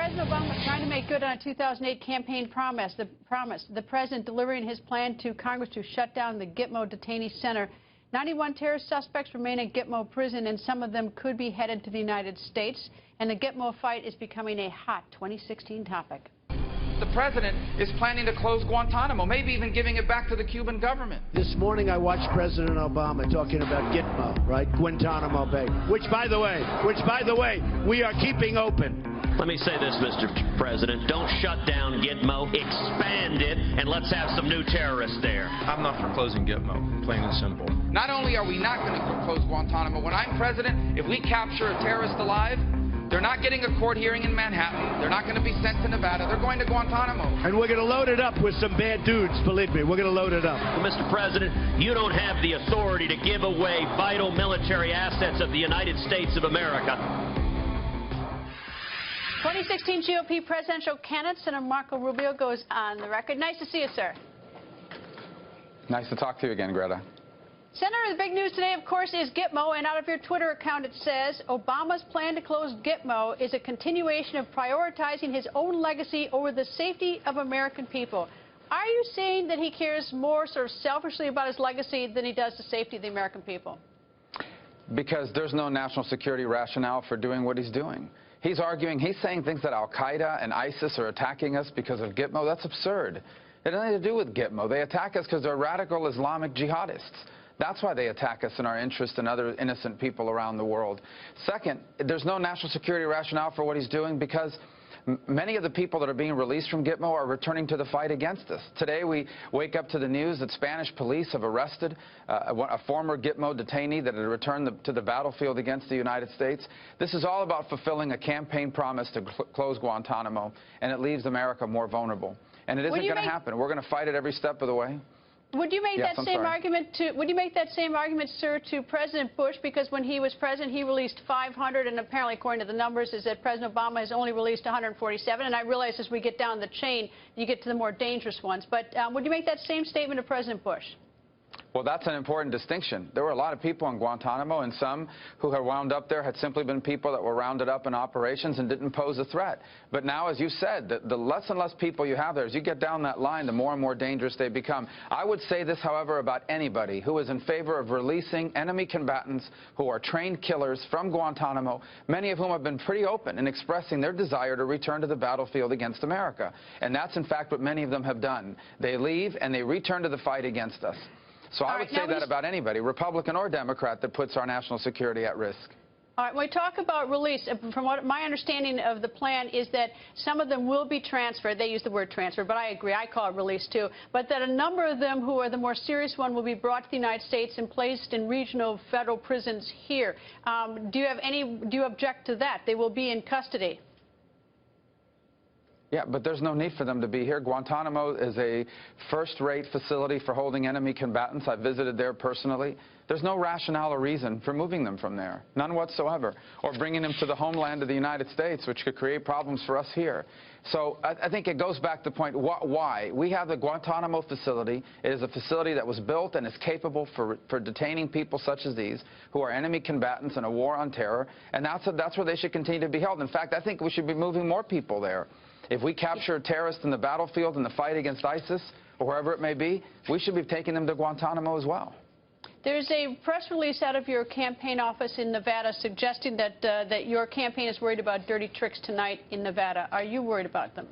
President Obama trying to make good on a 2008 campaign promise. The president delivering his plan to Congress to shut down the Gitmo detainee center. 91 terrorist suspects remain at Gitmo prison, and some of them could be headed to the United States. And the Gitmo fight is becoming a hot 2016 topic. The president is planning to close Guantanamo, maybe even giving it back to the Cuban government. This morning I watched President Obama talking about Gitmo, right? Guantanamo Bay, which by the way, we are keeping open. Let me say this, Mr. President. Don't shut down Gitmo. Expand it, and let's have some new terrorists there. I'm not for closing Gitmo, plain and simple. Not only are we not going to close Guantanamo, when I'm president, if we capture a terrorist alive, they're not getting a court hearing in Manhattan. They're not going to be sent to Nevada. They're going to Guantanamo. And we're going to load it up with some bad dudes, believe me. We're going to load it up. Well, Mr. President, you don't have the authority to give away vital military assets of the United States of America. 2016 GOP presidential candidate Senator Marco Rubio goes on the record. Nice to see you, sir. Nice to talk to you again, Greta. Senator, the big news today, of course, is Gitmo, and out of your Twitter account it says Obama's plan to close Gitmo is a continuation of prioritizing his own legacy over the safety of American people. Are you saying that he cares more sort of selfishly about his legacy than he does the safety of the American people? Because there's no national security rationale for doing what he's doing. He's saying things that Al-Qaeda and ISIS are attacking us because of Gitmo. That's absurd. It has nothing to do with Gitmo. They attack us because they're radical Islamic jihadists. That's why they attack us in our interest and other innocent people around the world. Second, there's no national security rationale for what he's doing because many of the people that are being released from Gitmo are returning to the fight against us. Today we wake up to the news that Spanish police have arrested a former Gitmo detainee that had returned to the battlefield against the United States. This is all about fulfilling a campaign promise to close Guantanamo, and it leaves America more vulnerable. And it isn't going to happen. We're going to fight it every step of the way. Would you make that same argument sir, to President Bush? Because when he was president, he released 500, and apparently, according to the numbers, is that President Obama has only released 147. And I realize as we get down the chain, you get to the more dangerous ones. But would you make that same statement to President Bush? Well, that's an important distinction. There were a lot of people in Guantanamo, and some who had wound up there had simply been people that were rounded up in operations and didn't pose a threat. But now, as you said, the less and less people you have there, as you get down that line, the more and more dangerous they become. I would say this, however, about anybody who is in favor of releasing enemy combatants who are trained killers from Guantanamo, many of whom have been pretty open in expressing their desire to return to the battlefield against America. And that's, in fact, what many of them have done. They leave and they return to the fight against us. So I would say that about anybody, Republican or Democrat, that puts our national security at risk. All right, when we talk about release, from what my understanding of the plan is that some of them will be transferred. They use the word transfer, but I agree. I call it release, too. But that a number of them who are the more serious one will be brought to the United States and placed in regional federal prisons here. Do you object to that? They will be in custody. Yeah, but there's no need for them to be here. Guantanamo is a first-rate facility for holding enemy combatants. I visited there personally. There's no rationale or reason for moving them from there, none whatsoever, or bringing them to the homeland of the United States, which could create problems for us here. So I think it goes back to the point, why? We have the Guantanamo facility. It is a facility that was built and is capable for detaining people such as these, who are enemy combatants in a war on terror, and that's where they should continue to be held. In fact, I think we should be moving more people there. If we capture a terrorist in the battlefield in the fight against ISIS, or wherever it may be, we should be taking them to Guantanamo as well. There's a press release out of your campaign office in Nevada suggesting that your campaign is worried about dirty tricks tonight in Nevada. Are you worried about them?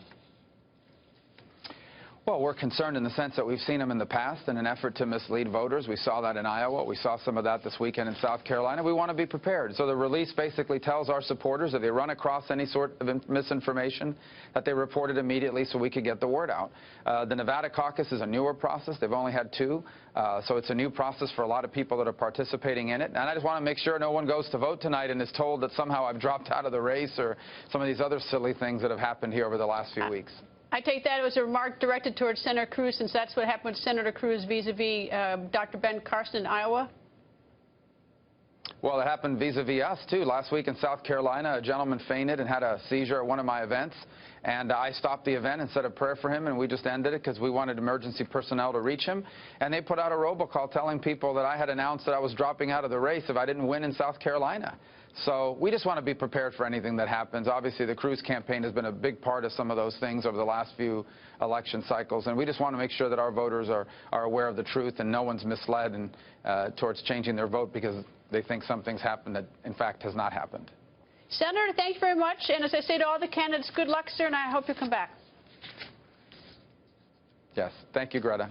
Well, we're concerned in the sense that we've seen them in the past in an effort to mislead voters. We saw that in Iowa. We saw some of that this weekend in South Carolina. We want to be prepared. So the release basically tells our supporters if they run across any sort of misinformation that they report it immediately so we could get the word out. The Nevada caucus is a newer process. They've only had two. So it's a new process for a lot of people that are participating in it. And I just want to make sure no one goes to vote tonight and is told that somehow I've dropped out of the race or some of these other silly things that have happened here over the last few weeks. I take that as a remark directed towards Senator Cruz, since that's what happened with Senator Cruz vis-a-vis Dr. Ben Carson in Iowa. Well, it happened vis-a-vis us, too. Last week in South Carolina, a gentleman fainted and had a seizure at one of my events. And I stopped the event and said a prayer for him, and we just ended it because we wanted emergency personnel to reach him. And they put out a robocall telling people that I had announced that I was dropping out of the race if I didn't win in South Carolina. So we just want to be prepared for anything that happens. Obviously, the Cruz campaign has been a big part of some of those things over the last few election cycles, and we just want to make sure that our voters are aware of the truth and no one's misled and towards changing their vote because they think something's happened that, in fact, has not happened. Senator, thank you very much. And as I say to all the candidates, good luck, sir, and I hope you come back. Yes. Thank you, Greta.